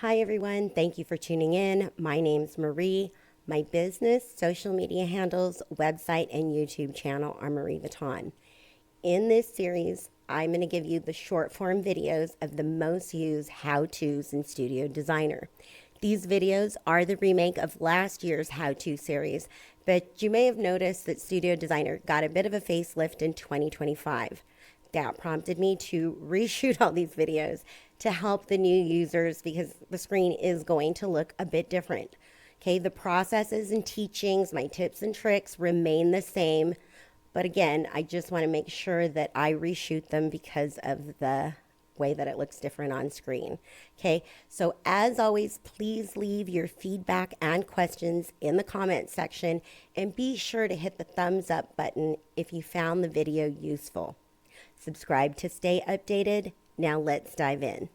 Hi everyone, thank you for tuning in. My name's Marie. My business, social media handles, website, and YouTube channel are Mareevuitton. In this series, I'm going to give you the short form videos of the most used how-tos in Studio Designer. These videos are the remake of last year's how-to series, but you may have noticed that Studio Designer got a bit of a facelift in 2025. That prompted me to reshoot all these videos to help the new users because the screen is going to look a bit different. Okay, the processes and teachings, my tips and tricks remain the same. But again, I just want to make sure that I reshoot them because of the way that it looks different on screen. Okay, so as always, please leave your feedback and questions in the comment section and be sure to hit the thumbs up button if you found the video useful. Subscribe to stay updated. Now let's dive in.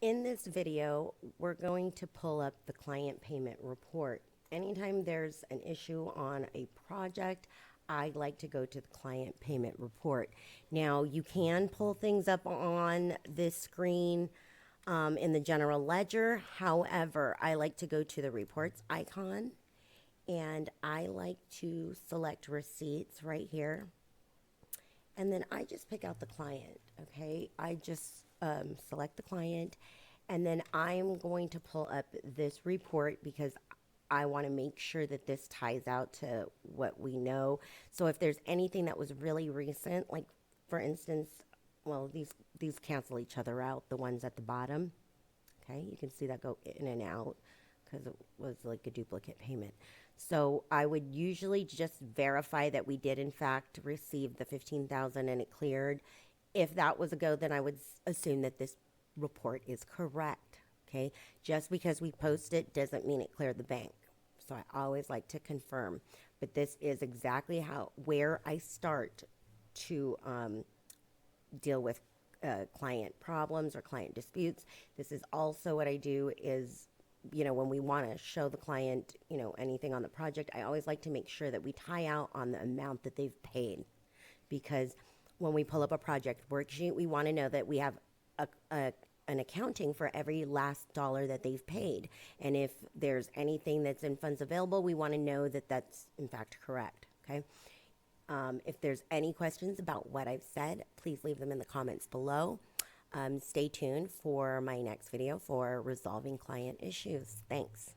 In this video, we're going to pull up the client payment report. Anytime there's an issue on a project, I like to go to the client payment report. Now, you can pull things up on this screen in the general ledger. However, I like to go to the reports icon and I like to select receipts right here. And then I just pick out the client, okay? I just select the client, and then I'm going to pull up this report because I want to make sure that this ties out to what we know. So if there's anything that was really recent, like for instance, well, these cancel each other out, the ones at the bottom, okay? You can see that go in and out because it was like a duplicate payment. So I would usually just verify that we did in fact receive the $15,000 and it cleared. If that was a go, then I would assume that this report is correct. Okay, just because we post it doesn't mean it cleared the bank. So I always like to confirm. But this is exactly where I start to deal with client problems or client disputes. This is also what I do is, when we want to show the client, anything on the project, I always like to make sure that we tie out on the amount that they've paid. Because when we pull up a project worksheet, we want to know that we have an accounting for every last dollar that they've paid. And if there's anything that's in funds available, we want to know that that's in fact correct, okay? If there's any questions about what I've said, please leave them in the comments below. Stay tuned for my next video for resolving client issues. Thanks.